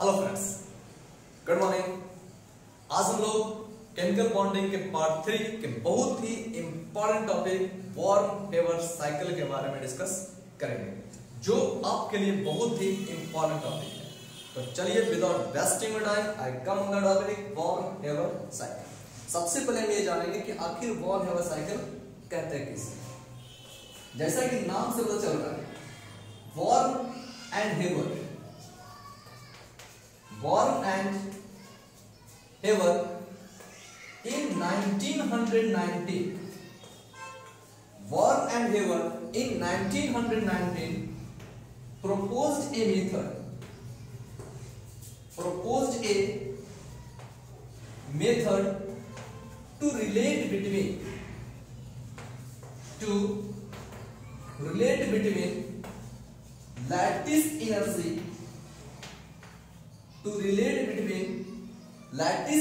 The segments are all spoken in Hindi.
Hello friends, good morning. आज हम लोग केमिकल बॉन्डिंग के पार्ट 3 के बहुत ही इंपॉर्टेंट टॉपिक वॉर्म-हेवर साइकिल के बारे में डिस्कस करेंगे, जो आपके लिए बहुत ही इंपॉर्टेंट टॉपिक है। तो चलिए without wasting time I come on the topic Born Haber cycle. सबसे पहले हम ये जानेंगे कि आखिर वॉर्म-हेवर साइकिल कहते हैं किसे। जैसा कि नाम से पता चल रहा है, Born and Haber, Warm and Haber in 1919, Warm and Haber in 1919 proposed a method to relate between lattice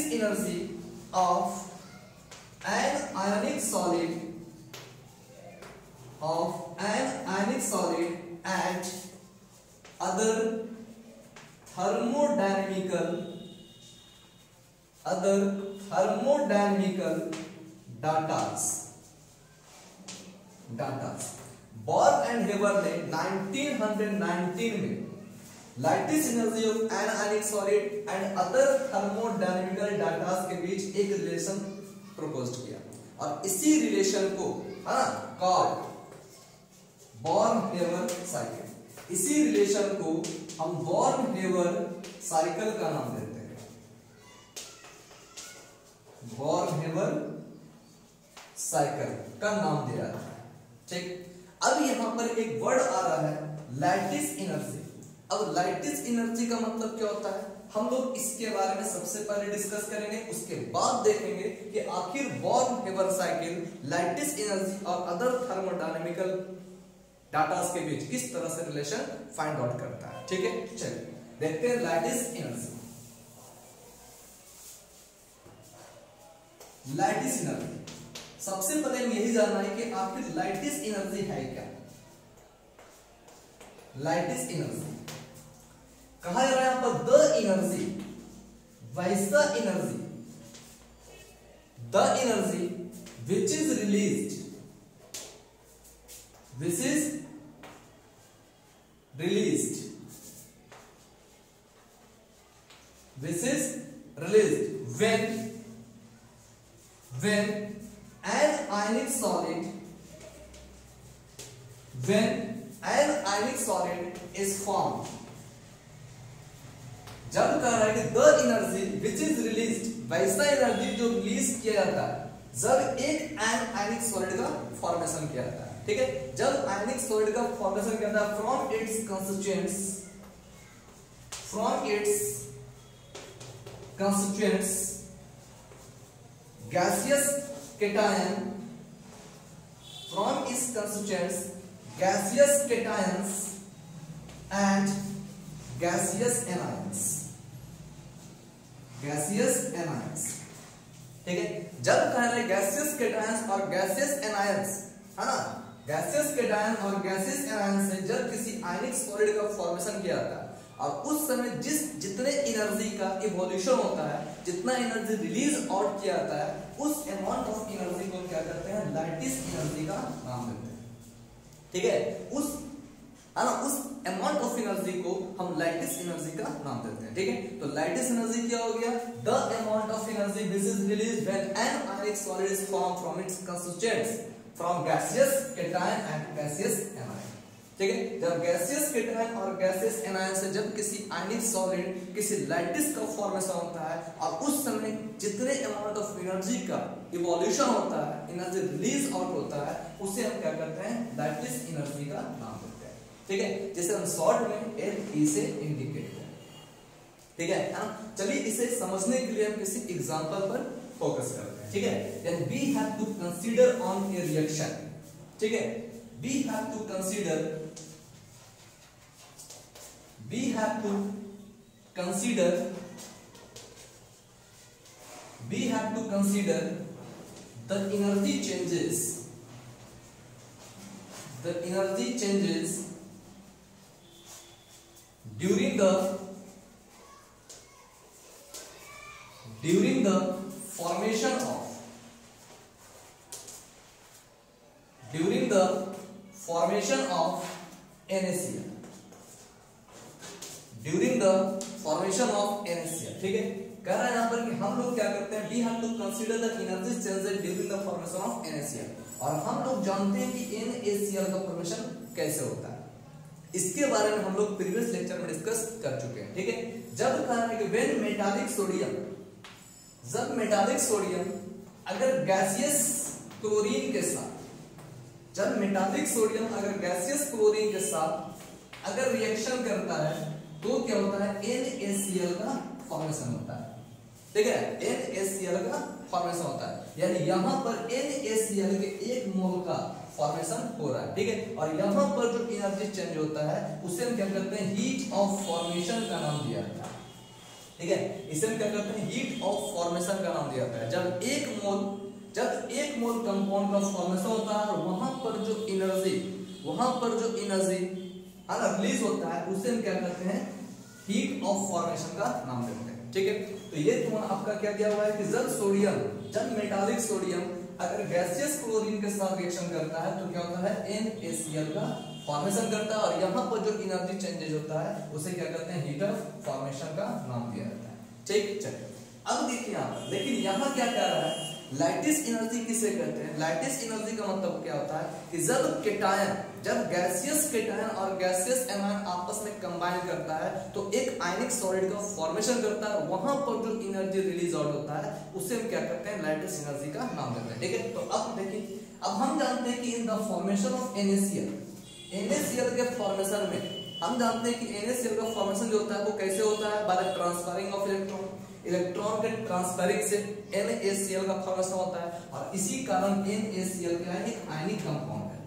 energy of an ionic solid and other thermodynamical datas। Born and Haber ने 1919 में lattice energy of an ionic solid and other thermodynamical datas के बीच एक रिलेशन प्रपोज किया, और इसी रिलेशन को कॉल्ड बॉर्न-हेवर साइकिल। इसी रिलेशन को हम बॉर्न-हेवर साइकिल का नाम देते हैं, बॉर्न-हेवर साइकिल का नाम दिया है। ठीक, अब यहां पर एक वर्ड आ रहा है लैटिस एनर्जी। अब लैटिस एनर्जी का मतलब क्या होता है, हम लोग इसके बारे में सबसे पहले डिस्कस करेंगे, उसके बाद देखेंगे कि आखिर बॉर्न-हेवर साइकिल लैटिस एनर्जी और अदर थर्मोडायनामिकल डाटास के बीच किस तरह से रिलेशन फाइंड आउट करता है। ठीक है, चलिए देखते हैं लैटिस एनर्जी। लैटिस एनर्जी, सबसे पहले हमें यही जानना है कि आखिर लैटिस एनर्जी है क्या। लैटिस एनर्जी कहा जा रहा है यहां पर द एनर्जी, वैसा energy, the energy which is released when an ionic solid is formed। जब कह रहा है कि the energy which is released, वैसा एनर्जी जो रिलीज किया जाता है जब एक आयनिक सॉलिड का फॉर्मेशन किया जाता है। ठीक है, जब आयनिक सॉलिड का फॉर्मेशन किया जाता है from its constituents gaseous cation, from its constituents gaseous cations and gaseous anions। ठीक है, जब कह रहे गैसियस केटायंस और गैसियस एनायंस, है ना, गैसियस केटायन और गैसियस एनायंस से जब किसी आयनिक सॉलिड का फॉर्मेशन किया जाता है, और उस समय जितने एनर्जी का इवोल्यूशन होता है, जितना एनर्जी रिलीज आउट किया जाता है, उस अमाउंट ऑफ एनर्जी को क्या करते हैं, लैटिस एनर्जी का नाम देते हैं। ठीक है, उस अमाउंट ऑफ एनर्जी को हम लैटिस एनर्जी का नाम देते हैं। ठीक है, तो लैटिस एनर्जी क्या हो गया, the amount of energy which is released when N ionic solid is formed from its constituents from gaseous cation and gaseous anion. ठीक है, जब गैसियस केटायन और गैसियस एनायन से जब किसी आयनिक सॉलिड किसी लैटिस का फॉर्मेशन होता है, और उस समय जितने अमाउंट ऑफ एनर्जी का इवोल्यूशन होता है, एनर्जी रिलीज आउट होता है, उसे हम क्या करते हैं, लैटिस एनर्जी का नाम देते हैं। ठीक है, जैसे हम शॉर्ट में LE से इंडिकेट करें। ठीक है ना, चलिए इसे समझने के लिए हम किसी एग्जांपल पर फोकस करते हैं। ठीक है, then we have to consider on a reaction. ठीक है, we have to consider the energy changes during the during the formation of NaCl, during the formation of NaCl, ठीक है। कह रहा है यहां पर कि हम लोग क्या करते हैं, we have to consider the energy changes during the formation of NaCl, और हम लोग जानते हैं कि NaCl का फॉर्मेशन कैसे होता है। इसके बारे में हम लोग प्रीवियस लेक्चर में डिस्कस कर चुके हैं, ठीक है। जब कहा है कि व्हेन मेटालिक सोडियम, जब मेटालिक सोडियम अगर गैसियस क्लोरीन के साथ, जब मेटालिक सोडियम अगर गैसियस क्लोरीन के साथ अगर रिएक्शन करता है तो क्या होता है, NaCl का फॉर्मेशन होता है, ठीक है। NaCl का फॉर्मेशन होता है, यानी यहां पर NaCl के 1 मोल का फॉर्मेशन हो रहा है, ठीक है। और यहां पर जो एनर्जी चेंज होता है उसे हम क्या करते हैं, हीट ऑफ फॉर्मेशन का नाम दिया जाता है, ठीक है। इसे हम क्या करते हैं, हीट ऑफ फॉर्मेशन का नाम दिया जाता है। जब 1 मोल कंपाउंड का फॉर्मेशन होता है और वहां पर जो एनर्जी है ना रिलीज होता है उसे हम क्या करते हैं, हीट ऑफ फॉर्मेशन का नाम देते हैं, ठीक है। तो ये तुम्हारा आपका क्या दिया हुआ है कि जब मेटालिक सोडियम अगर गैसियस क्लोरीन के साथ रिएक्शन करता है तो क्या होता है, NaCl का फॉर्मेशन करता है, और यहाँ पर जो एनर्जी चेंजेस होता है उसे क्या करते हैं, हीट ऑफ फॉर्मेशन का नाम दिया जाता है, ठीक। चलिए अब देखिए यहाँ पर, लेकिन यहाँ क्या कह रहा है, लैटिस एनर्जी किसे कहते हैं। लैटिस एनर्जी का मतलब क्या होता है कि जब गैसियस केटायन और गैसियस एनायन आपस में कंबाइन करता है तो एक आयनिक सॉलिड का फॉर्मेशन करता है, वहां पर जो एनर्जी रिलीज आउट होता है उसे हम क्या करते हैं, लैटिस एनर्जी का नाम देते हैं, ठीक है। तो अब देखिए, अब हम जानते हैं कि in the formation of NaCl के फॉर्मेशन में हम जानते हैं कि NaCl का फॉर्मेशन जो होता है वो कैसे होता है, by the transferring of electron के ट्रांसफरिंग से NaCl का फॉर्मेशन होता है, और इसी कारण NaCl क्या है, एक आयनिक कंपाउंड है,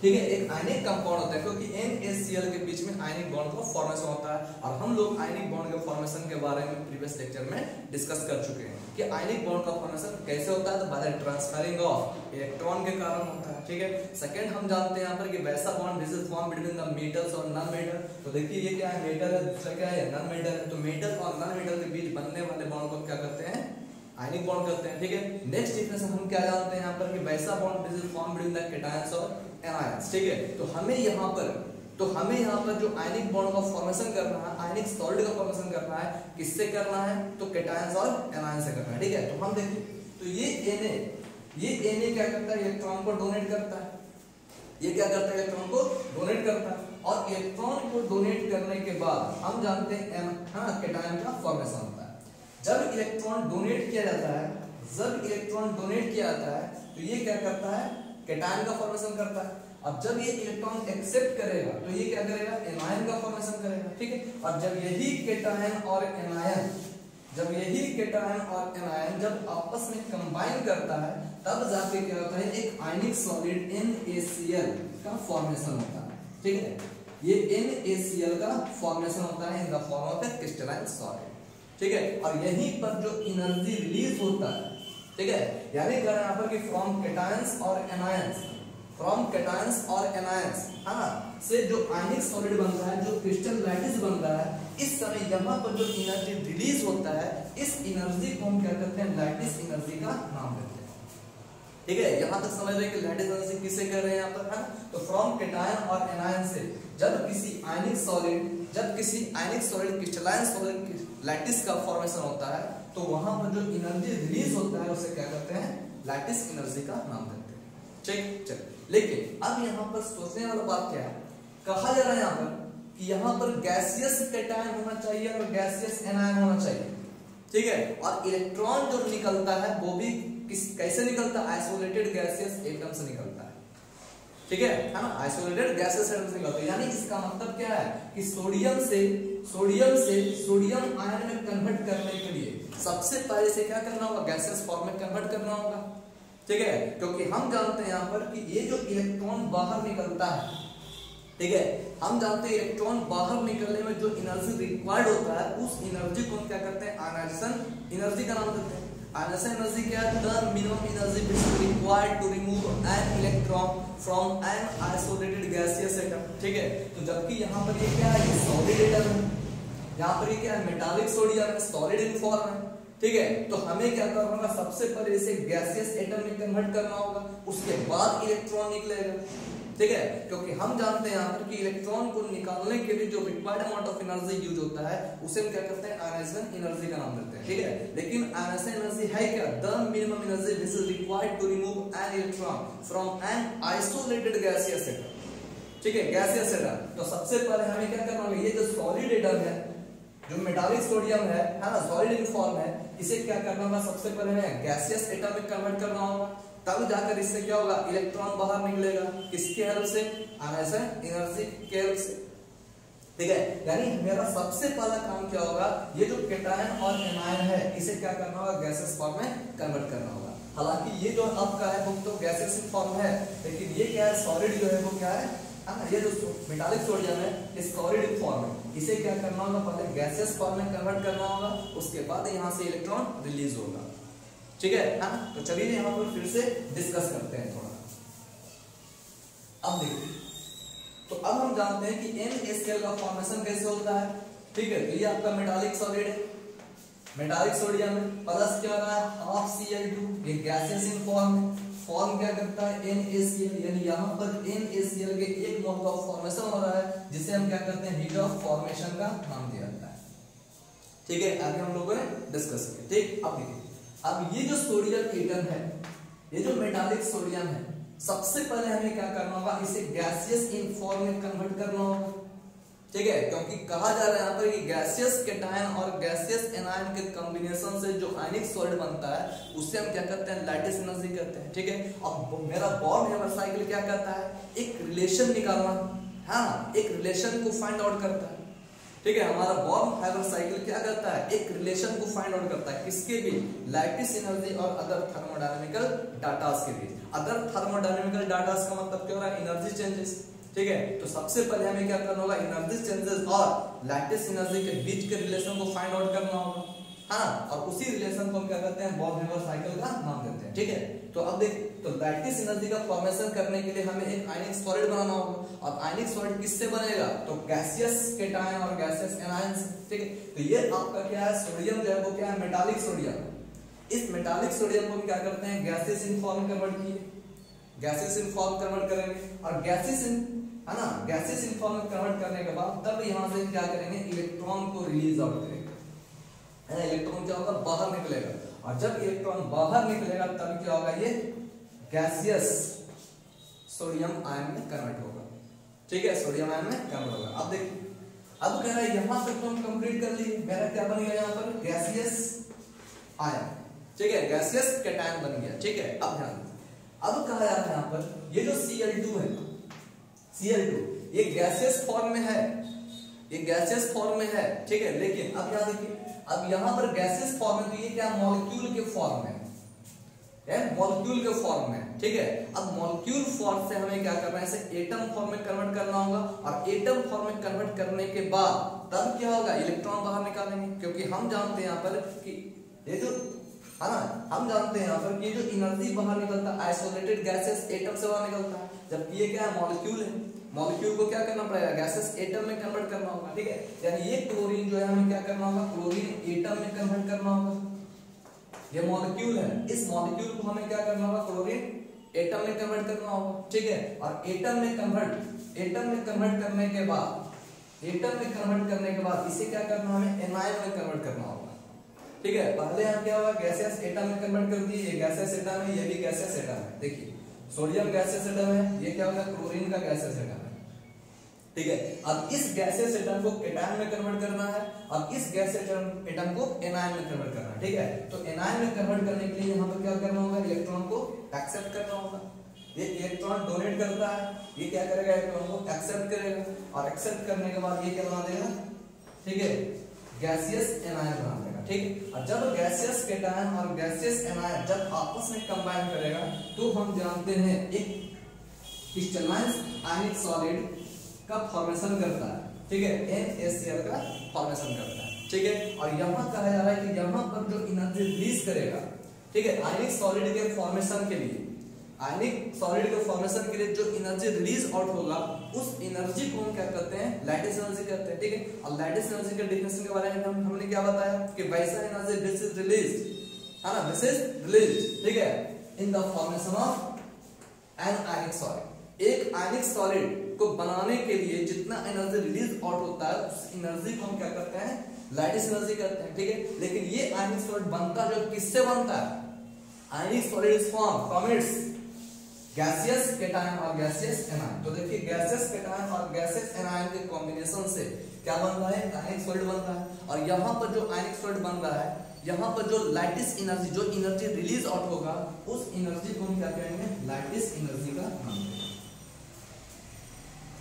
ठीक है। एक आयनिक कंपाउंड होता है क्योंकि NaCl के बीच में आयनिक बॉन्ड का फॉर्मेशन होता है, और हम लोग आयनिक बॉन्ड के फॉर्मेशन के बारे में प्रीवियस लेक्चर में डिस्कस कर चुके हैं कि आयनिक बॉन्ड का फॉर्मेशन कैसे होता है, तो by the transferring of electron के कारण होता है, ठीक है। सेकंड हम जानते हैं यहाँ पर कि वैसा bond which is form between the metals और नॉन मेटल। तो देखिए ये क्या है, मेटल है, दूसरा क्या है, नॉन मेटल है। तो मेटल और नॉन मेटल के बीच बनने वाले बॉन्ड को क्या करते हैं, आयनिक बॉन्ड करते हैं, ठीक है। नेक्स्ट डिफरेंस हम क्या जानते हैं यहाँ पर कि वैसा bond which is form between the cations और एनायंस, ठीक है। तो हमें यहाँ पर जो आयनिक बॉन्ड का फॉर्मेशन करना है, आयनिक सॉलिड का फॉर्मेशन करना है, किससे करना है, तो केटायंस और एनायंस से करना है, ठीक है। तो हम देखिए, तो ये Na क्या करता है, इलेक्ट्रॉन को डोनेट करता है, ये क्या करता है, इलेक्ट्रॉन को डोनेट करता है, और इलेक्ट्रॉन को डोनेट करने के बाद हम जानते हैं केटायन का फॉर्मेशन होता है। जब इलेक्ट्रॉन डोनेट किया जाता है तो ये क्या करता है, केटायन का फॉर्मेशन करता है। अब जब ये इलेक्ट्रॉन एक्सेप्ट करेगा तो ये क्या करेगा, एनायन का फॉर्मेशन करेगा, ठीक है। और जब यही केटायन और एनायन जब आपस में कंबाइन करता है तब जाके क्या होता है, एक आयनिक सॉलिड NaCl का फॉर्मेशन होता है, ठीक है। ये NaCl का फॉर्मेशन होता है in the form of A crystalline solid, ठीक है। और यहीं पर जो एनर्जी रिलीज होता है, ठीक है, यानी कह रहे हैं यहाँ पर कि फ्रॉम केटायंस और एनायंस है ना से जो आयनिक सॉलिड बनता है, जो क्रिस्टल लैटिस बनता है, इस समय यहाँ पर जो एनर्जी रिलीज होता है इस एनर्जी को हम क्या करते हैं, लैटिस एनर्जी का नाम देते हैं, ठीक है। यहाँ तक समझ रहे हैं कि लैटिस एनर्जी किसे कह रहे हैं यहाँ पर, है ना। तो फ्रॉम केटायन और एनायन से जब किसी आयनिक सॉलिड क्रिस्टलाइन सॉलिड लैटिस का फॉर्मेशन होता है तो वहां पर जो एनर्जी रिलीज होता है उसे क्या करते हैं, लैटिस एनर्जी का नाम देते हैं, ठीक। चलिए, लेकिन अब यहाँ पर सोचने वाला बात क्या है, कहा जा रहा है यहाँ पर कि यहाँ पर गैसियस केटायन होना चाहिए और गैसियस एनायन होना चाहिए, ठीक है। और इलेक्ट्रॉन जो निकलता है वो भी कैसे निकलता है, आइसोलेटेड गैसियस एटम से निकलता है, ठीक है ना, आइसोलेटेड गैसेस एटम से निकलता है। यानी इसका मतलब क्या है कि सोडियम आयन में कन्वर्ट करने के लिए सबसे पहले से क्या करना होगा, गैसेस फॉर्म में कन्वर्ट करना होगा, ठीक है। क्योंकि हम जानते हैं यहाँ पर कि ये जो इलेक्ट्रॉन बाहर निकलता है, ठीक है, हम जानते हैं इलेक्ट्रॉन बाहर निकलने में जो एनर्जी रिक्वायर्ड होता है उस एनर्जी को हम क्या करते हैं, आयनाइजेशन एनर्जी का नाम देते हैं। आयनाइजेशन एनर्जी क्या है, the minimum energy which is required to remove an electron from an isolated gaseous atom, ठीक है। तो जबकि यहाँ पर ये क्या है, ये सॉलिड एटम है, यहाँ पर ये क्या है, मेटालिक सोडियम है, सॉलिड इन फॉर्म है, ठीक है, तो हमें क्या करना होगा, सबसे पहले इसे गैसियस एटम में कन्वर्ट करना होगा, उसके बाद इलेक्ट्रॉन निकलेगा। ठीक है, क्योंकि हम जानते हैं यहाँ पर कि इलेक्ट्रॉन को निकालने के लिए जो required amount of energy use होता है उसे हम क्या करते हैं, आयनाइजेशन एनर्जी का नाम देते हैं। ठीक है, लेकिन आयनाइजेशन एनर्जी है क्या, the minimum energy which is required to remove an electron from an isolated gaseous atom. ठीक है, गैसियस एटम। तो सबसे पहले हमें क्या करना होगा, ये जो सॉलिड एटम है, जो मेटालिक सोडियम है ना, सॉलिड इन फॉर्म है, इसे क्या करना होगा, सबसे पहले हमें गैसियस एटम में कन्वर्ट करना होगा, तब जाकर इससे क्या होगा, इलेक्ट्रॉन बाहर निकलेगा। किसके हेल्प से, आयनाइजेशन एनर्जी के हेल्प से। ठीक है, यानी मेरा सबसे पहला काम क्या होगा, ये जो केटायन और एनायन है इसे क्या करना होगा, गैसियस फॉर्म में कन्वर्ट करना होगा। हालांकि ये जो आपका है वो तो गैसियस फॉर्म है, लेकिन ये क्या है, सॉलिड जो है वो क्या है, ये जो मेटालिक सोडियम है इस सॉलिड फॉर्म में, इसे क्या करना होगा, पहले गैसियस फॉर्म में कन्वर्ट करना होगा, उसके बाद यहां से इलेक्ट्रॉन रिलीज होगा। ठीक है ना, तो चलिए यहां पर फिर से डिस्कस करते हैं थोड़ा। अब देखिए, तो अब हम जानते हैं कि NaCl का फॉर्मेशन कैसे होता है। ठीक है, तो ये आपका मेटालिक सॉलिड है, मेटालिक सोडियम है, प्लस क्या रहा है, हाफ Cl2, ये गैसियस इन फॉर्म है। फॉर्म क्या करता है, NaCl, यानी यहाँ पर NaCl के एक मोल का फॉर्मेशन हो रहा है, जिसे हम क्या करते हैं, हीट ऑफ फॉर्मेशन का नाम दिया जाता है। ठीक है, आगे हम लोगों ने डिस्कस किया। ठीक, अब देखिए, अब ये जो सोडियम एटम है, ये जो मेटालिक सोडियम है, सबसे पहले हमें क्या करना होगा, इसे गैसियस इन फॉर्म में कन्वर्ट करना होगा। ठीक है, क्योंकि कहा जा रहा है यहाँ पर कि गैसियस केटायन और गैसियस एनायन के कॉम्बिनेशन से जो आयनिक सॉलिड बनता है उसे हम क्या करते हैं, लैटिस एनर्जी कहते हैं। ठीक है, अब मेरा बॉर्न-हैमर साइकिल क्या कहता है, एक रिलेशन निकालना, हाँ, एक रिलेशन को फाइंड आउट करता है। ठीक है, हमारा बॉर्न-हैमर साइकिल क्या करता है, एक रिलेशन को फाइंड आउट करता है, किसके भी, लैटिस एनर्जी और अदर थर्मोडायनेमिकल डाटास के बीच। अदर थर्मोडायनेमिकल डाटास का मतलब क्या हो रहा है, एनर्जी चेंजेस। ठीक है, तो सबसे पहले हमें क्या करना होगा, एनर्जी चेंजेस और लैटिस एनर्जी के बीच के रिलेशन को फाइंड आउट करना होगा, हाँ, और उसी रिलेशन को हम क्या करते हैं, बॉर्न-हैमर साइकिल का नाम देते हैं। ठीक है, तो अब देख, तो लैटिस एनर्जी का फॉर्मेशन करने के लिए हमें एक आयनिक सॉलिड बनाना होगा, और आयनिक सॉलिड किससे बनेगा, तो गैसियस केटायन और गैसियस एनायन से। ठीक है, तो ये आपका क्या है, सोडियम जो है वो क्या है, मेटालिक सोडियम। इस मेटालिक सोडियम को हम क्या करते हैं, गैसियस इन फॉर्म कन्वर्ट किए, गैसियस इन फॉर्म कन्वर्ट करेंगे, और गैसियस इन, है ना, गैसियस इन फॉर्म में कन्वर्ट करने के बाद तब यहां से क्या करेंगे, इलेक्ट्रॉन को रिलीज आउट करेंगे, है ना, इलेक्ट्रॉन क्या होगा, बाहर निकलेगा, और जब इलेक्ट्रॉन बाहर निकलेगा तब क्या होगा, ये गैसियस सोडियम आयन में कन्वर्ट होगा। ठीक है, सोडियम आयन में कन्वर्ट होगा। अब देखिए, अब कह रहा है यहां तक तो हम कंप्लीट कर लिए, मेरा क्या बन गया यहाँ पर, गैसियस आयन। ठीक है, गैसियस केटायन बन गया। ठीक है, अब ध्यान, अब कहा जा रहा है यहाँ पर ये जो Cl2 है, Cl2 ये गैसियस फॉर्म में है, ये गैसियस फॉर्म में है। ठीक है, लेकिन अब यहाँ देखिए, अब यहाँ पर गैसियस फॉर्म है, तो ये क्या, मॉलिक्यूल के फॉर्म में है, मॉलिक्यूल के फॉर्म में। ठीक है, अब मॉलिक्यूल फॉर्म से हमें क्या करना है, इसे एटम फॉर्म में कन्वर्ट करना होगा, और एटम फॉर्म में कन्वर्ट करने के बाद तब क्या होगा, इलेक्ट्रॉन बाहर निकालेंगे, क्योंकि हम जानते हैं यहाँ पर कि ये जो, है ना, हम जानते हैं यहाँ पर कि जो एनर्जी बाहर निकलता है आइसोलेटेड गैसेस एटम से बाहर निकलता है, जबकि ये क्या है, मॉलिक्यूल है, मॉलिक्यूल को क्या करना पड़ेगा, गैसेस एटम में कन्वर्ट करना होगा। ठीक है, यानी ये क्लोरीन जो है हमें क्या करना होगा, क्लोरीन एटम में कन्वर्ट करना होगा। ये मॉलिक्यूल है, इस मॉलिक्यूल को हमें क्या करना होगा, क्लोरीन एटम में कन्वर्ट करना होगा। ठीक है, और एटम में कन्वर्ट करने के बाद, एटम में कन्वर्ट करने के बाद इसे क्या करना, हमें एनायन में कन्वर्ट करना होगा। ठीक है, पहले यहाँ क्या होगा, गैसियस एटम में कन्वर्ट कर दिए, ये गैसियस एटम है, ये भी गैसियस एटम है। देखिए, सोडियम गैसियस एटम है, ये क्या होगा, क्लोरीन का गैसियस एटम है। ठीक है, अब इस गैसियस एटम को केटायन में कन्वर्ट करना है, और इस गैसियस एटम को एनायन में कन्वर्ट करना है। ठीक है, तो एनायन में कन्वर्ट करने के लिए यहाँ पर क्या करना होगा, इलेक्ट्रॉन को एक्सेप्ट करना होगा। ये इलेक्ट्रॉन डोनेट करता है, ये क्या करेगा, इलेक्ट्रॉन को एक्सेप्ट करेगा, और एक्सेप्ट करने के बाद ये क्या बना देगा, ठीक है, गैसियस एनायन बना देगा। ठीक है, और जब गैसियस केटायन और गैसियस एनायन जब आपस में कंबाइन करेगा तो हम जानते हैं एक क्रिस्टलाइन आयनिक सॉलिड का फॉर्मेशन करता है। ठीक है, NaCl का फॉर्मेशन करता है। ठीक है, और यहाँ कहा जा रहा है कि यहाँ पर जो एनर्जी रिलीज करेगा, ठीक है, आयनिक सॉलिड के फॉर्मेशन के लिए, आयनिक सॉलिड के फॉर्मेशन के लिए जो एनर्जी रिलीज आउट होगा उस एनर्जी को हम क्या कहते हैं, लैटिस एनर्जी कहते हैं, ठीक है। और लैटिस एनर्जी के डेफिनेशन के बारे में हमने क्या बताया कि वैसा एनर्जी दिस इज रिलीज्ड, है ना, दिस इज रिलीज्ड, ठीक है, in the formation of an ionic solid. एक आयनिक सॉलिड को बनाने के लिए जितना एनर्जी रिलीज आउट होता है उस एनर्जी को हम क्या करते हैं, लैटिस एनर्जी कहते हैं, ठीक है। लेकिन ये आयनिक सॉलिड बनता जो किससे बनता है, आयनिक solid is form from its gaseous cation और गैसियस एनायन। तो देखिए गैसियस केटायन और गैसियस एनायन के कॉम्बिनेशन से क्या बन रहा है, आयनिक सॉलिड बन रहा है। और यहाँ पर जो आयनिक सॉलिड बन रहा है, यहाँ पर जो लैटिस एनर्जी, जो एनर्जी रिलीज आउट होगा उस एनर्जी को हम क्या कहेंगे, लैटिस एनर्जी का नाम देंगे,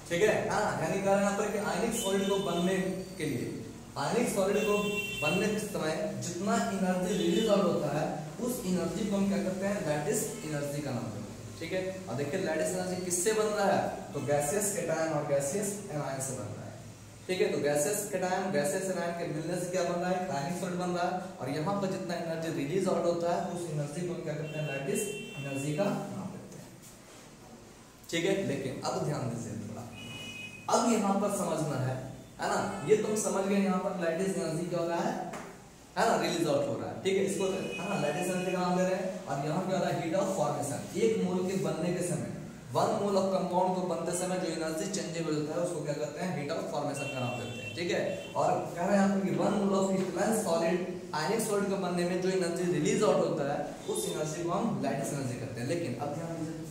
ठीक है। हाँ, यानी कह रहे हैं कि आयनिक सॉलिड को बनने के लिए, आयनिक सॉलिड को बनने के समय जितना एनर्जी रिलीज आउट होता है उस एनर्जी को हम क्या करते हैं, लैटिस एनर्जी का नाम देते हैं, ठीक है। और देखिए लैटिस एनर्जी किससे बन रहा है, तो गैसियस केटायन और गैसियस एनायन से बन रहा है, ठीक है। तो गैसियस केटायन गैसियस एनायन के मिलने से क्या बन रहा है, आयनिक सॉलिड बन रहा है। और यहाँ पर जितना एनर्जी रिलीज आउट होता है उस एनर्जी को हम क्या करते हैं, लैटिस एनर्जी का नाम देते हैं, ठीक है। लेकिन अब ध्यान दीजिए थोड़ा, अब यहाँ पर समझना है ना, ये तुम समझ गए यहाँ पर लैटिस एनर्जी क्या हो रहा है ना, रिलीज आउट हो रहा है, ठीक है। इसको है ना लैटिस एनर्जी का नाम दे रहे हैं। और यहाँ क्या हो रहा है, हीट ऑफ फॉर्मेशन। एक मोल के बनने के समय, 1 मोल ऑफ कंपाउंड को बनते समय जो एनर्जी चेंजेबल होता है उसको क्या कहते हैं, हीट ऑफ फॉर्मेशन का नाम देते हैं, ठीक है। और कह रहे हैं यहाँ पर कि 1 mole of crystalline solid, ionic solid को बनने में जो एनर्जी रिलीज आउट होता है उस एनर्जी को हम लैटिस एनर्जी कहते हैं। लेकिन अब ध्यान दीजिए,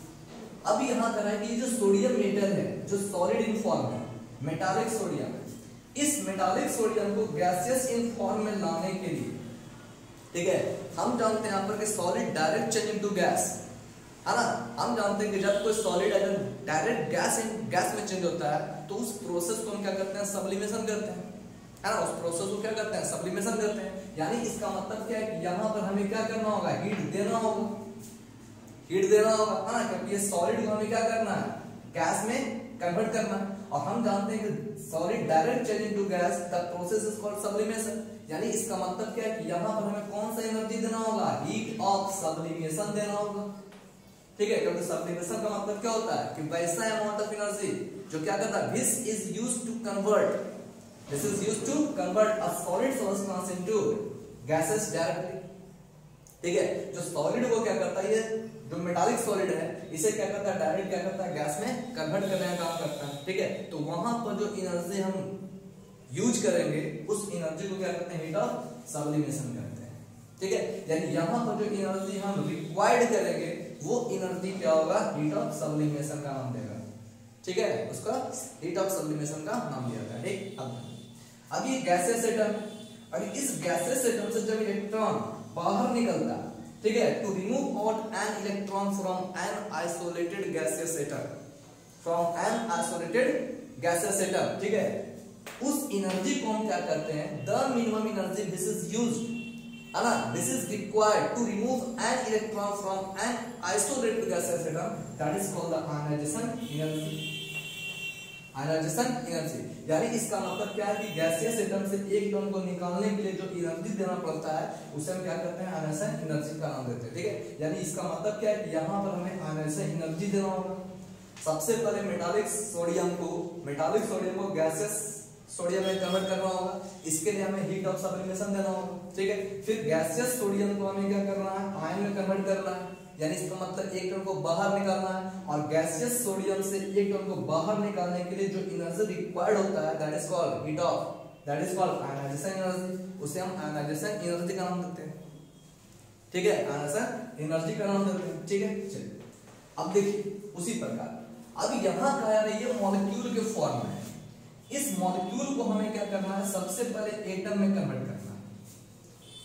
अब यहाँ कह रहा है कि जो सोडियम मेटल है, जो सॉलिड इन फॉर्म है, मेटालिक सोडियम, इस मेटालिक सोडियम को गैसियस इन फॉर्म में लाने के लिए, ठीक है, हम जानते हैं यहाँ पर कि solid direct change into gas, है ना। हम जानते हैं कि जब कोई सॉलिड अगर डायरेक्ट गैस में चेंज होता है तो उस प्रोसेस को हम क्या करते हैं, सब्लिमेशन करते हैं, है ना। उस प्रोसेस को क्या करते हैं, सब्लिमेशन करते हैं। यानी इसका मतलब क्या है कि यहाँ पर हमें क्या करना होगा, हीट देना होगा, हीट देना होगा, है ना, क्योंकि ये सॉलिड को हमें क्या करना है, गैस में कन्वर्ट करना है। और हम जानते हैं कि solid direct change into gas, the process is called sublimation. यानी इसका मतलब क्या है कि यहाँ पर हमें कौन सा एनर्जी देना होगा, हीट ऑफ सब्लिमेशन देना होगा, ठीक है। क्योंकि सब्लिमेशन का मतलब क्या होता है कि वैसा अमाउंट ऑफ एनर्जी जो क्या करता है, this is used to convert, this is used to convert a solid substance into gases directly, ठीक है। जो सॉलिड को क्या करता है, ये जो मेटालिक सॉलिड है इसे क्या करता है, डायरेक्ट क्या करता है, गैस में कन्वर्ट करने का काम करता है, ठीक है। तो वहां पर जो एनर्जी हम यूज करेंगे उस एनर्जी को क्या करते हैं, हीट ऑफ सब्लिमेशन करते हैं, ठीक है। यानी यहाँ पर जो एनर्जी हम रिक्वायर्ड करेंगे वो एनर्जी क्या होगा, हीट ऑफ सब्लिमेशन का नाम देगा, ठीक है। उसका हीट ऑफ सब्लिमेशन का नाम दिया गया, ठीक। अब ये गैसियस एटम, और इस गैसियस एटम से जब इलेक्ट्रॉन बाहर निकलता है, ठीक है, to remove out an electron from an isolated gaseous atom, from an isolated gaseous atom, ठीक है, उस एनर्जी को हम क्या करते हैं, the minimum energy this is used, है ना, this is required to remove an electron from an isolated gaseous atom, that is called the ionization energy, ionization energy. यानी इसका मतलब क्या है कि गैसियस एटम से एक इलेक्ट्रॉन को निकालने के लिए जो एनर्जी देना पड़ता है उसे हम क्या करते हैं, आयनाइजेशन एनर्जी का नाम देते हैं, ठीक है। यानी इसका मतलब क्या है कि यहाँ पर हमें आयनाइजेशन एनर्जी देना होगा। सबसे पहले मेटालिक सोडियम को गैसियस सोडियम में कन्वर्ट करना होगा, इसके लिए हमें हीट ऑफ सब्लिमेशन देना होगा, ठीक है। फिर गैसियस सोडियम को हमें क्या करना है, आयन में कन्वर्ट करना है, यानी इसका मतलब एक इलेक्ट्रॉन को बाहर निकालना है। और गैसियस सोडियम से एक इलेक्ट्रॉन को बाहर निकालने के लिए जो एनर्जी रिक्वायर्ड होता है that is called heat of, that is called ionization energy, उसे हम आयनाइजेशन एनर्जी का नाम देते हैं, ठीक है, आयनाइजेशन एनर्जी का नाम देते हैं, ठीक है। चलिए अब देखिए उसी प्रकार अब यहाँ कहा है ये मॉलिक्यूल के फॉर्म में है, इस मॉलिक्यूल को हमें क्या करना है, सबसे पहले एटम में कन्वर्ट करना है,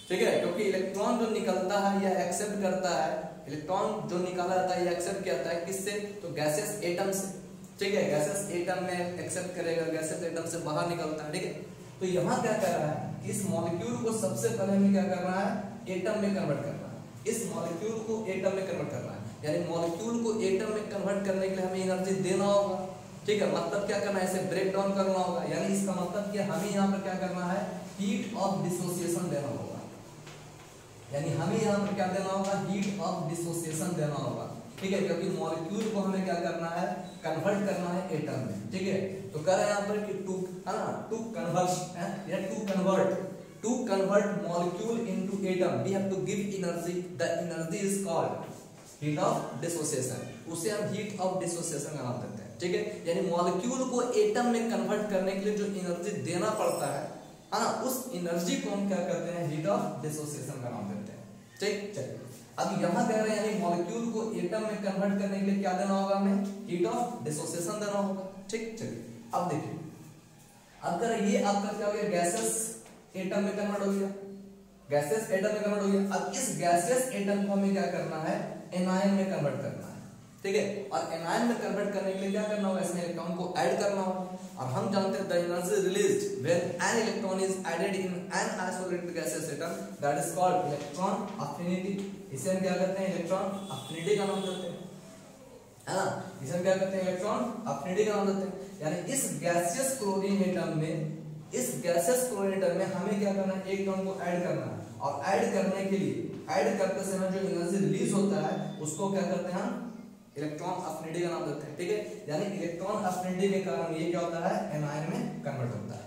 ठीक है। क्योंकि इलेक्ट्रॉन जो निकलता है या एक्सेप्ट करता है, इलेक्ट्रॉन जो निकाला जाता है या एक्सेप्ट किया जाता है किससे, तो गैसियस एटम से, ठीक है। गैसियस एटम में एक्सेप्ट करेगा, गैसियस एटम से बाहर निकलता है, ठीक है। तो यहाँ क्या कर रहा है, इस मॉलिक्यूल को सबसे पहले हमें क्या करना है, एटम में कन्वर्ट करना है, इस मॉलिक्यूल को एटम में कन्वर्ट करना है। यानी मॉलिक्यूल को एटम में कन्वर्ट करने के लिए हमें एनर्जी देना होगा, ठीक है। मतलब क्या करना है, इसे ब्रेक डाउन करना होगा। यानी इसका मतलब कि हमें यहाँ पर क्या करना है, हीट ऑफ डिसोसिएशन देना होगा, यानी हमें यहाँ पर क्या देना होगा, हीट ऑफ डिसोसिएशन देना होगा। ठीक है, क्योंकि मॉलिक्यूल को हमें क्या करना है, कन्वर्ट करना है एटम में, ठीक है। तो कह रहे हैं यहाँ पर कि टू है ना, to convert molecule into atom we have to give energy, the energy is called heat of dissociation, उसे हम हीट ऑफ डिसोसिएशन का नाम देते हैं, ठीक है। यानी मॉलिक्यूल को एटम में कन्वर्ट करने के लिए जो एनर्जी देना पड़ता है ना, उस एनर्जी को हम क्या करते हैं, हीट ऑफ डिसोसिएशन का नाम देते हैं, ठीक। चलिए अब यहाँ कह रहे हैं यानी मॉलिक्यूल को एटम में कन्वर्ट करने के लिए क्या देना होगा हमें, हीट ऑफ डिसोसिएशन देना होगा, ठीक। चलिए अब देखिए, अब कर ये आपका क्या हो गया, गैसेस एटम में कन्वर्ट हो गया, गैसेस एटम में कन्वर्ट हो गया। अब इस गैसेस एटम को हमें क्या करना है, एनायन में कन्वर्ट करना है, ठीक है। और एनायन में कन्वर्ट करने के लिए क्या करना होगा, इसमें इलेक्ट्रॉन को ऐड करना होगा। और हम जानते हैं the energy released when an electron is added in an isolated gases atom that is called electron affinity. इसे हम क्या करते हैं, इलेक्ट्रॉन अफिनिटी का नाम देते हैं, है ना। इसे हम क्या करते हैं, इलेक्ट्रॉन अफिनिटी का नाम देते हैं। यानी इस गैसियस क्लोरीन एटम में, इस गैसियस क्लोरीन एटम में हमें क्या करना है, एक इलेक्ट्रॉन को ऐड करना है। और ऐड करने के लिए, ऐड करते समय जो एनर्जी रिलीज होता है उसको क्या करते हैं हम, इलेक्ट्रॉन अफिनिटी का नाम देते हैं, ठीक है। यानी इलेक्ट्रॉन अफिनिटी के कारण ये क्या होता है, एनायन में कन्वर्ट होता है,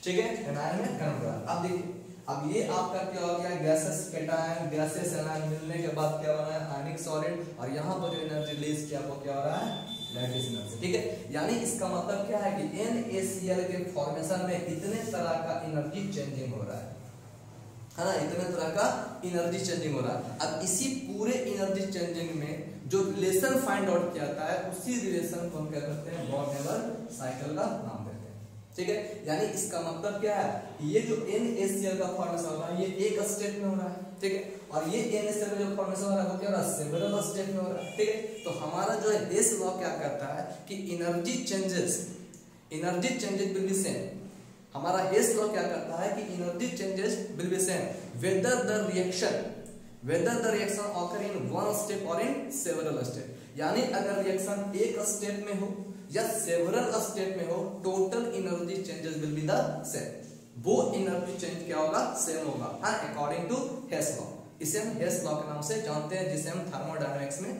ठीक है, एनायन में कन्वर्ट होता है। अब देखिए, अब ये आपका क्या हो गया, गैसेस कैटायन, गैसेस एनायन मिलने के बाद क्या बना है, आयनिक सॉलिड। और यहाँ पर जो एनर्जी रिलीज किया वो क्या हो रहा है, लैटिस एनर्जी, ठीक है। यानी इसका मतलब क्या है कि NaCl के फॉर्मेशन में इतने तरह का एनर्जी चेंजिंग हो रहा है ना, इतने तरह का एनर्जी चेंजिंग हो रहा है। अब इसी पूरे एनर्जी चेंजिंग में जो रिलेशन फाइंड आउट किया जाता है, उसी रिलेशन को हम क्या करते हैं, वॉन नेवर साइकिल का नाम देते हैं, ठीक है। यानी इसका मतलब क्या है, ये जो NaCl का फॉर्मेशन हो रहा है ये एक स्टेप में हो रहा है, ठीक है। और ये NaCl का जो फॉर्मेशन हो रहा है वो क्या हो रहा है, सेवरल स्टेप में हो रहा है, ठीक है। तो हमारा जो है हेस लॉ क्या कहता है कि energy changes will be same. हमारा हेस लॉ क्या कहता है कि energy changes will be same whether the reaction occur in one step और इन सेवरल स्टेप। यानी अगर रिएक्शन एक स्टेप में हो या सेवरल स्टेप में हो, total energy changes will be the same. वो एनर्जी चेंज क्या होगा, सेम होगा, हाँ, अकॉर्डिंग टू हेस लॉ। इसे हम हेस लॉ के नाम से जानते हैं, जिसे हम थर्मोडायनामिक्स में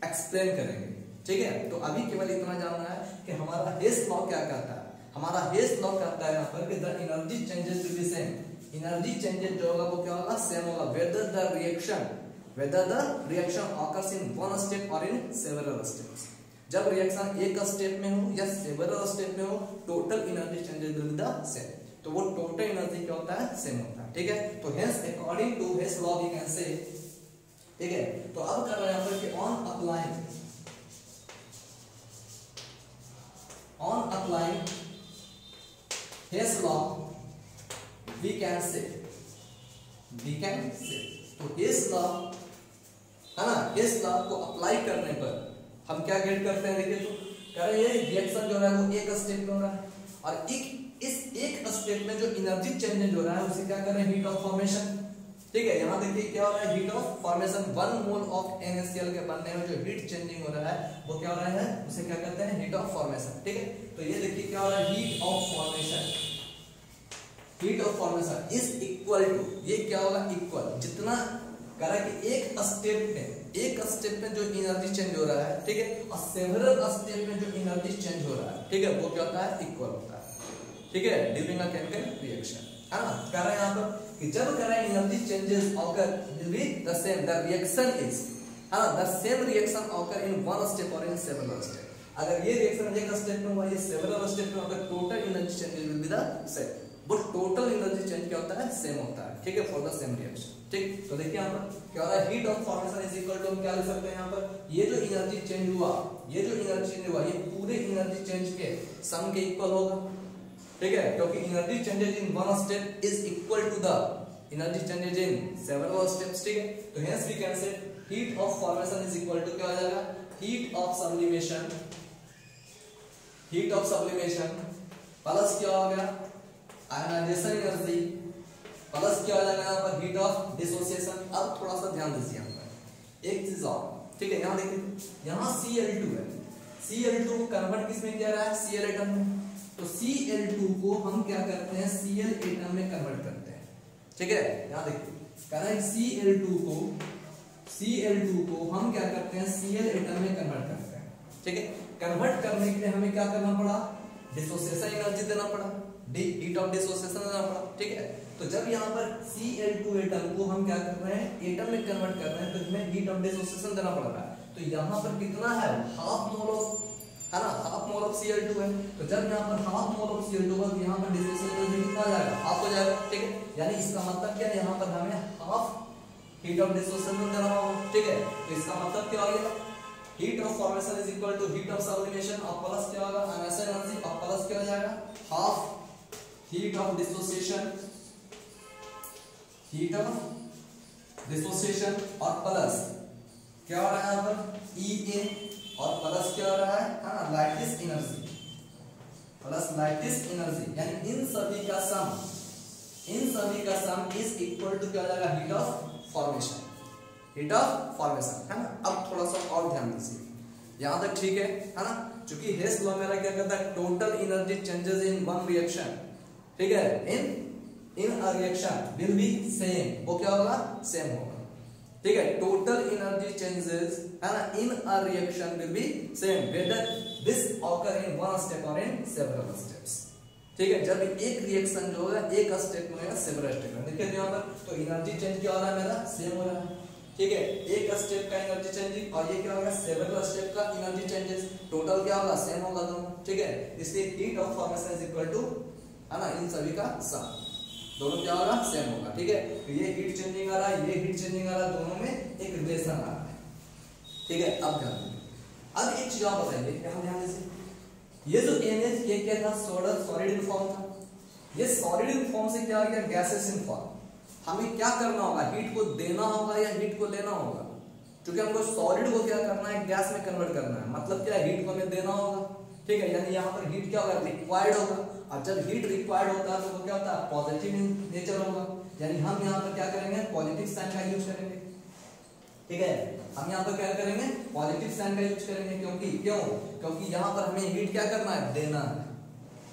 एक्सप्लेन करेंगे, ठीक है। तो अभी केवल इतना जानना है कि हमारा हेस लॉ क्या कहता है। हमारा हेस लॉ कहता है यहाँ पर कि the energy changes will be same. Energy changes जो होगा वो क्या होगा, सेम होगा whether the reaction occurs in one step और इन सेवरल स्टेप्स। जब रिएक्शन एक स्टेप में हो या सेवरल स्टेप में हो, total energy changes will be the same. तो वो टोटल एनर्जी क्या होता है, सेम होता है, ठीक है। तो hence according to Hess law we can say, ठीक है। तो अब कर रहे हैं यहाँ पर कि on applying Hess law we can say, तो हेस लॉ है ना, हेस लॉ को अप्लाई करने पर हम क्या गेट करते हैं, देखिए तो कह रहे हैं रिएक्शन जो है वो एक स्टेप में हो रहा है। और इस एक स्टेप में जो एनर्जी चेंज हो रहा है उसे क्या कर रहे हैं, हीट ऑफ फॉर्मेशन, ठीक है। यहाँ देखिए क्या हो रहा है, heat of formation. 1 mole of NaCl के बनने में जो हीट चेंजिंग हो रहा है वो क्या हो रहा है, उसे क्या कहते हैं, हीट ऑफ फॉर्मेशन, ठीक है। तो ये देखिए क्या हो रहा है, heat of formation is equal to, ये क्या होगा, इक्वल, जितना कह रहा है कि एक स्टेप में जो एनर्जी चेंज हो रहा है, ठीक है, और सेवरल स्टेप में जो एनर्जी चेंज हो रहा है, ठीक है, वो क्या होता है, इक्वल होता है, ठीक है, ड्यूरिंग अ केमिकल रिएक्शन, है ना। कह रहा है यहाँ पर कि जब कह रहा है energy changes occur will be the same, the reaction is, है ना, the same reaction occur in one step और इन सेवरल स्टेप। अगर ये रिएक्शन एक स्टेप में हुआ, ये सेवरल स्टेप में होगा, total energy changes will be the same. वो टोटल एनर्जी चेंज क्या होता है, सेम होता है, ठीक है, फॉर द सेम रिएक्शन, ठीक। तो देखिए यहाँ पर क्या हो रहा है, heat of formation is equal to, हम क्या लिख सकते हैं यहाँ पर, ये जो एनर्जी चेंज हुआ, ये पूरे एनर्जी चेंज के सम के इक्वल होगा, ठीक है, क्योंकि energy changes in one step is equal to the energy changes in several steps, ठीक है। तो hence we can say heat of formation is equal to क्या हो जाएगा, हीट ऑफ सब्लिमेशन प्लस क्या हो गया, आयनाइजेशन एनर्जी, प्लस क्या हो जाएगा यहाँ पर, हीट ऑफ डिसोसिएशन। अब थोड़ा सा ध्यान दीजिए यहाँ पर एक चीज और, ठीक है। यहाँ देखिए, यहाँ Cl2 है, Cl2 को कन्वर्ट किसमें किया रहा है, Cl एटम में। तो Cl2 को हम क्या करते हैं, Cl एटम में कन्वर्ट करते हैं, ठीक है। यहाँ देखिए कह रहा है Cl2 को Cl2 को हम क्या करते हैं Cl एटम में कन्वर्ट करते हैं। ठीक है, कन्वर्ट करने के लिए हमें क्या करना पड़ा, डिसोसिएशन एनर्जी देना पड़ा, हीट ऑफ डिसोसिएशन देना पड़ा। ठीक है, तो जब यहाँ पर Cl2 एटम को हम क्या कर रहे हैं, एटम में कन्वर्ट कर रहे हैं, तो इसमें हीट ऑफ डिसोसिएशन देना पड़ रहा है। तो यहाँ पर कितना है, हाफ मोल ऑफ, है ना, हाफ मोल ऑफ Cl2 है। तो जब यहाँ पर हाफ मोल ऑफ Cl2 है तो यहाँ पर डिसोसिएशन एनर्जी कितना आ जाएगा, हाफ हो जाएगा। ठीक है, यानी इसका मतलब क्या है, यहाँ पर हमें हाफ हीट ऑफ डिसोसिएशन देना होगा। ठीक है, तो इसका मतलब क्या हो गया, heat of formation is equal to heat of sublimation और प्लस क्या होगा, एमिशन एनर्जी और प्लस क्या हो जाएगा, half heat of dissociation, heat of dissociation और प्लस क्या हो रहा है यहाँ पर EA और प्लस क्या हो रहा है ना, lattice energy, plus lattice energy, यानी इन सभी का सम इज इक्वल टू क्या हो जाएगा, heat of formation, heat of formation, है ना। अब थोड़ा सा और ध्यान दीजिए, यहां तक ठीक है ना। क्योंकि हेस लॉ मेरा क्या कहता है, total energy changes in one reaction, ठीक है, in a reaction will be same, वो क्या होगा, सेम होगा। ठीक है, टोटल एनर्जी चेंजेस, है ना, in a reaction will be same whether this occur in one step और इन सेवरल स्टेप्स। ठीक है, जब एक रिएक्शन जो होगा एक स्टेप में होगा, सेवरल स्टेप में, देखिए यहाँ पर तो एनर्जी चेंज क्या हो रहा है मेरा, सेम हो रहा है। ठीक है, एक स्टेप का एनर्जी चेंजिंग और ये क्या होगा, सेवरल स्टेप का एनर्जी चेंजेस, टोटल क्या होगा, सेम होगा दोनों। ठीक है, इसलिए heat of formation is equal to, है ना, इन सभी का सम, दोनों क्या होगा, सेम होगा। ठीक है, तो ये हीट चेंजिंग आ रहा है, ये हीट चेंजिंग आ रहा है, दोनों में एक रिलेशन आ रहा है। ठीक है, अब ध्यान दीजिए, अब एक चीज आप बताइए, क्या ध्यान दीजिए, ये जो NH ये क्या था, सॉलिड इन फॉर्म था, ये सॉलिड इन फॉर्म से क्या आ गया, गैसेस इन फॉर्म। हमें क्या करना होगा, हीट को देना होगा या हीट को लेना होगा, क्योंकि हमको सॉलिड को क्या करना है, गैस में कन्वर्ट करना है, मतलब क्या, हीट को हमें देना होगा। ठीक है, यानी यहाँ पर हीट क्या होगा, रिक्वायर्ड होगा, और जब हीट रिक्वायर्ड होता है तो वो क्या होता है, पॉजिटिव इन नेचर होगा, यानी हम यहाँ पर क्या करेंगे, पॉजिटिव साइन का यूज करेंगे। ठीक है, हम यहाँ पर क्या करेंगे, पॉजिटिव साइन का यूज करेंगे, क्योंकि यहाँ पर हमें हीट क्या करना है, देना है।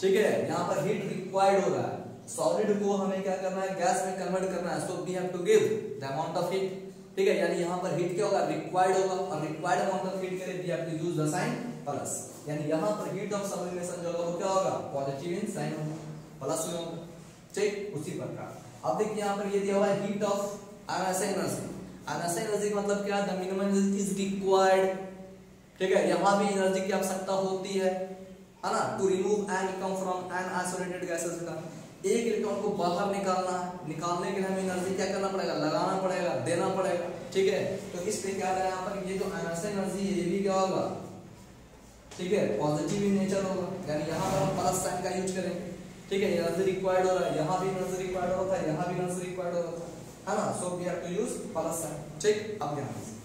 ठीक है, यहाँ पर हीट रिक्वायर्ड हो रहा है, सॉलिड को हमें क्या करना है, गैस में कन्वर्ट करना है, so we have to give the amount of heat. ठीक है, यानी यहाँ पर हीट क्या होगा, रिक्वायर्ड होगा, और रिक्वायर्ड अमाउंट ऑफ हीट के लिए we have to use the sign plus, यानी यहाँ पर हीट ऑफ सब्लिमेशन जो होगा वो क्या होगा, पॉजिटिव इन साइन होगा, प्लस में होगा। ठीक, उसी प्रकार अब देखिए यहाँ पर ये दिया हुआ है heat of ionization energy. Ionization energy का मतलब क्या है, द मिनिमम इज रिक्वायर्ड। ठीक है, यहाँ भी एनर्जी की आवश्यकता होती है ना, to remove an electron from an isolated gases का, एक इलेक्ट्रॉन को बाहर निकालना है, निकालने के लिए हमें एनर्जी क्या करना पड़ेगा, लगाना पड़ेगा, देना पड़ेगा। ठीक है, तो इसलिए क्या है यहाँ पर, ये जो आयनाइजेशन एनर्जी है ये भी क्या होगा, ठीक है, पॉजिटिव इन नेचर होगा, यानी यहाँ पर हम प्लस साइन का यूज करेंगे। ठीक है, एनर्जी रिक्वायर्ड हो रहा है, यहाँ भी एनर्जी रिक्वायर्ड हो रहा था, यहाँ भी एनर्जी रिक्वायर्ड हो रहा था, है ना, so we have to use plus sign. ठीक, अब ध्यान दीजिए,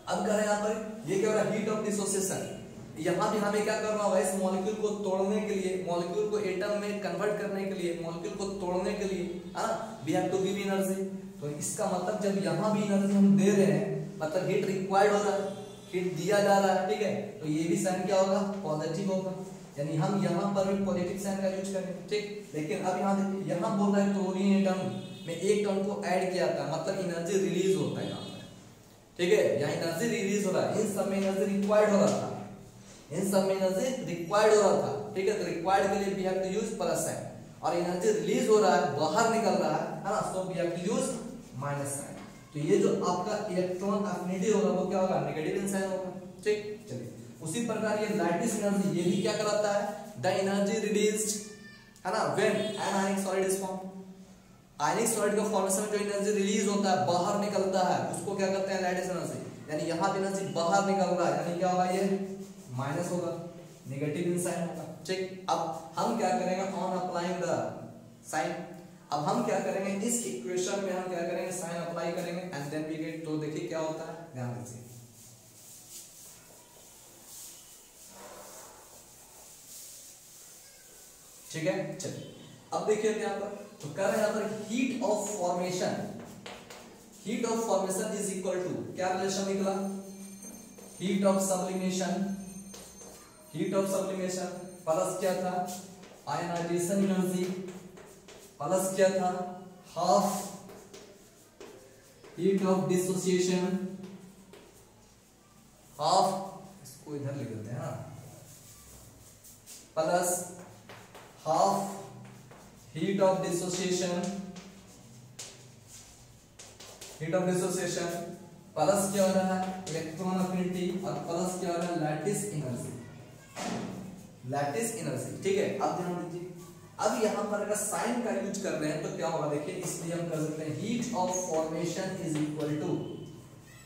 अब क्या है यहाँ पर, ये क्या हो रहा है, हीट ऑफ डिसोसिएशन। यहाँ भी हमें क्या करना होगा, इस मॉलिक्यूल को तोड़ने के लिए, मॉलिक्यूल को एटम में कन्वर्ट करने के लिए, मॉलिक्यूल को तोड़ने के लिए, है ना, we have to give energy. तो इसका मतलब जब यहाँ भी एनर्जी हम दे रहे हैं, मतलब हीट रिक्वायर्ड हो रहा है, हीट दिया जा रहा है। ठीक है, तो ये भी साइन क्या होगा, पॉजिटिव होगा, यानी हम यहाँ पर भी पॉजिटिव साइन का यूज करेंगे। ठीक, लेकिन अब यहाँ देखिए, यहाँ बोल रहा है क्लोरीन एटम में एक टन को ऐड किया था, मतलब एनर्जी रिलीज होता है यहाँ पर। ठीक है, यहाँ एनर्जी रिलीज हो रहा है, इन सब में एनर्जी रिक्वायर्ड हो रहा था, इन सब में एनर्जी रिक्वायर्ड हो रहा था। ठीक है, तो रिक्वायर्ड के लिए we have to use plus sign, और एनर्जी रिलीज हो रहा है, बाहर निकल रहा है ना, so we have to use minus sign. तो ये जो आपका इलेक्ट्रॉन एफिनिटी होगा वो क्या होगा, नेगेटिव साइन होगा। ठीक, चलिए उसी प्रकार ये लैटिस एनर्जी, ये भी क्या कराता है, द एनर्जी रिलीज्ड, है ना, when an ionic solid is form. Ionic solid का फॉर्मेशन में जो एनर्जी रिलीज होता है, बाहर निकलता है, उसको क्या कहते हैं, लैटिस एनर्जी। यानी यहाँ पे एनर्जी बाहर निकल रहा है, यानी क्या होगा, ये माइनस होगा, नेगेटिव इन साइन होगा। ठीक, अब हम क्या करेंगे, ऑन अप्लाइंग द साइन, अब हम क्या करेंगे, इस इक्वेशन में हम क्या करेंगे, साइन अप्लाई करेंगे, एंड देन वी गेट, तो देखिए क्या होता है, ध्यान दीजिए। ठीक है, चलिए अब देखिए यहाँ पर, तो कह रहे हैं यहाँ पर heat of formation, heat of formation is equal to, क्या रिलेशन निकला, heat of sublimation, heat of sublimation plus क्या था, आयनाइजेशन एनर्जी, प्लस क्या था, half heat of dissociation half, इसको इधर लिख देते हैं ना, plus half heat of dissociation, heat of dissociation plus क्या हो रहा है इलेक्ट्रॉन अफिनिटी और प्लस क्या हो रहा है लैटिस एनर्जी, लैटिस एनर्जी। ठीक है, अब ध्यान दीजिए, अब यहां पर अगर साइन का यूज कर रहे हैं तो क्या होगा देखिए, इसलिए हम कर सकते हैं heat of formation is equal to,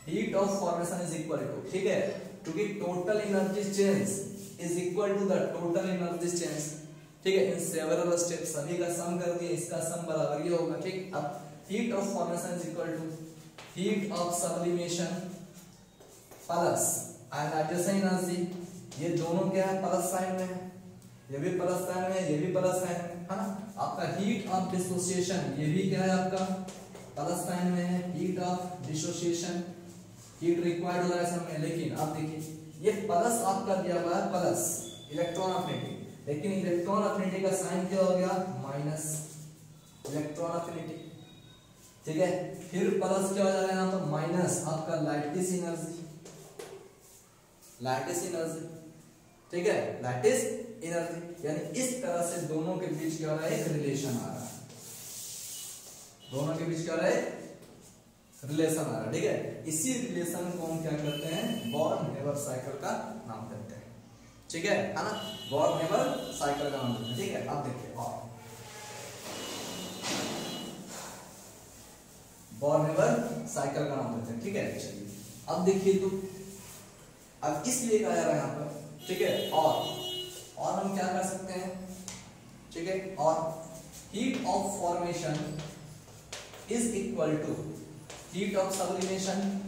heat of formation is equal to, ठीक है, क्योंकि total energy change is equal to the total energy change, ठीक है, इन सेवरल स्टेप्स, सभी का सम कर दिए, इसका सम बराबर ये होगा। ठीक, अब heat of formation is equal to heat of sublimation plus ionization energy, ये दोनों क्या है प्लस साइन में है, ये भी प्लस साइन में है, ये भी प्लस साइन में है ना। आपका हीट ऑफ डिसोसिएशन ये भी क्या है आपका प्लस साइन में है, heat of dissociation, heat required हो रहा है सब में, लेकिन आप देखिए ये प्लस आपका दिया हुआ है प्लस इलेक्ट्रॉन अफिनिटी, लेकिन इलेक्ट्रॉन अफिनिटी का साइन क्या हो गया माइनस इलेक्ट्रॉन अफिनिटी, ठीक है, फिर प्लस क्या हो जाएगा यहाँ पर माइनस आपका लैटिस एनर्जी, लैटिस एनर्जी, ठीक है, लैटिस एनर्जी, यानी इस तरह से दोनों के बीच क्या हो रहा है एक रिलेशन आ रहा है, दोनों के बीच क्या हो रहा है रिलेशन आ रहा है, ठीक है। इसी रिलेशन को हम क्या करते हैं बॉर्न-हेवर साइकिल का नाम देते हैं, ठीक है ना, बॉर्न-हेवर साइकिल का नाम देते हैं, ठीक है। अब देखिए और बॉर्न-हेवर साइकिल का नाम देते हैं, ठीक है। चलिए अब देखिए, तो अब इसलिए कहा जा रहा है यहाँ पर, ठीक है, और हम क्या कर सकते हैं, ठीक है, और heat of formation is equal to heat of sublimation,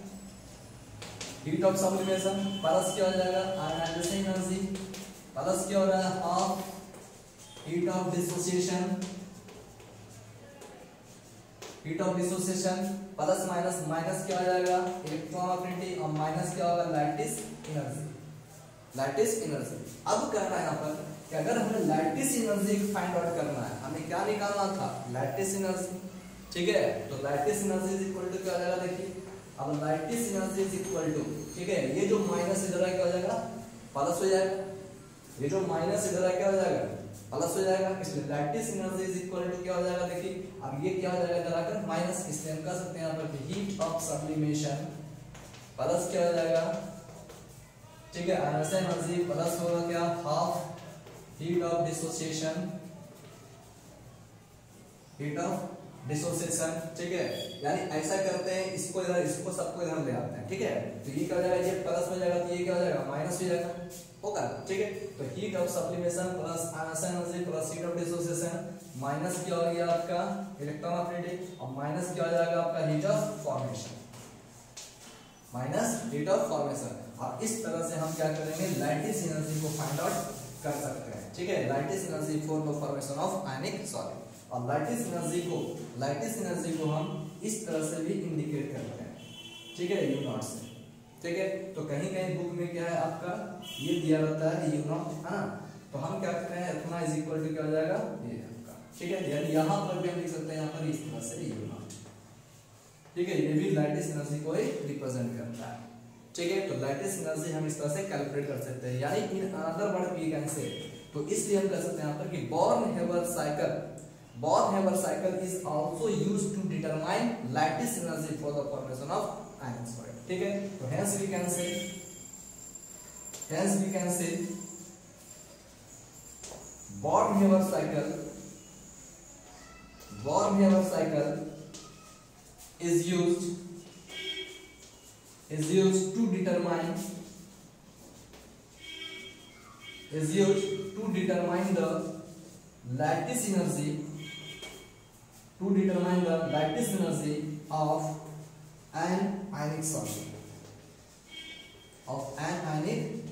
heat of sublimation plus क्या हो जाएगा आयोनाइजेशन एनर्जी, प्लस क्या हो रहा है half heat of dissociation, heat of dissociation plus minus, minus क्या हो जाएगा इलेक्ट्रॉन अफिनिटी और माइनस क्या होगा लैटिस एनर्जी, लैटिस एनर्जी। अब कह रहा है यहाँ पर कि अगर हमें लैटिस एनर्जी फाइंड आउट करना है, हमें क्या निकालना था लैटिस एनर्जी, ठीक है, तो lattice energy is equal to क्या हो जाएगा देखिए, अब lattice energy is equal to, ठीक है, ये जो माइनस इधर है क्या हो जाएगा प्लस हो जाएगा, ये जो माइनस इधर है क्या हो जाएगा प्लस हो जाएगा, इसलिए lattice energy is equal to क्या हो जाएगा देखिए, अब ये क्या हो जाएगा इधर आकर माइनस, इसलिए हम कह सकते हैं यहाँ पर हीट ऑफ सब्लिमेशन प्लस क्या हो जाएगा, ठीक है, आयोनाइजेशन एनर्जी प्लस होगा क्या half heat of dissociation, heat of dissociation, ठीक है, यानी ऐसा करते हैं, इसको इधर इसको सबको इधर ले आते हैं, ठीक है, तो ये क्या हो जाएगा, ये प्लस हो जाएगा तो ये क्या हो जाएगा माइनस हो जाएगा, होगा, ठीक है। तो heat of sublimation plus ionization energy plus heat of dissociation minus क्या हो गया आपका इलेक्ट्रॉन अफिनिटी और माइनस क्या हो जाएगा आपका heat of formation, minus heat of formation, और इस तरह से हम क्या करेंगे लैटिस एनर्जी को फाइंड आउट कर सकते हैं, ठीक है, lattice energy for the formation of ionic solid. और लैटिस एनर्जी को हम इस तरह से भी इंडिकेट करते हैं, ठीक है, यू नॉट से, ठीक है। तो कहीं कहीं बुक में क्या है आपका ये दिया रहता है यू नॉट, है ना, तो हम क्या करते हैं इतना इज इक्वल टू क्या हो जाएगा ये आपका, ठीक है, यानी यहाँ पर भी हम लिख सकते हैं यहाँ पर इस तरह से यू नॉट, ठीक है, ये भी लैटिस एनर्जी को रिप्रेजेंट करता है, ठीक है। तो लैटिस एनर्जी हम इस तरह से कैलकुलेट कर सकते हैं, यानी in another word we can say, तो इसलिए हम कह सकते हैं यहाँ पर कि Born-Haber cycle is also used to determine lattice energy for the formation of ionic solid, ठीक है। तो hence we can say Born-Haber cycle is used to determine the lattice energy of an ionic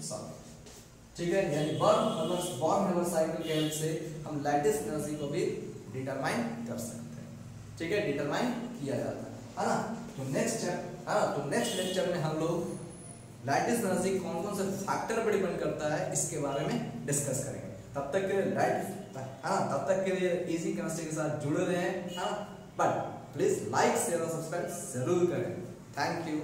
solid, ठीक है, यानी बॉर्न-हेवर साइकिल के हेल्प से हम लैटिस एनर्जी को भी डिटरमाइन कर सकते हैं, ठीक है, डिटरमाइन किया जाता है ना। तो नेक्स्ट लेक्चर में हम लोग लैटिस एनर्जी कौन कौन से फैक्टर पर डिपेंड करता है इसके बारे में डिस्कस करेंगे। तब तक के लिए इजी केमिस्ट्री के साथ जुड़े रहें, बट प्लीज लाइक शेयर और सब्सक्राइब जरूर करें। Thank you.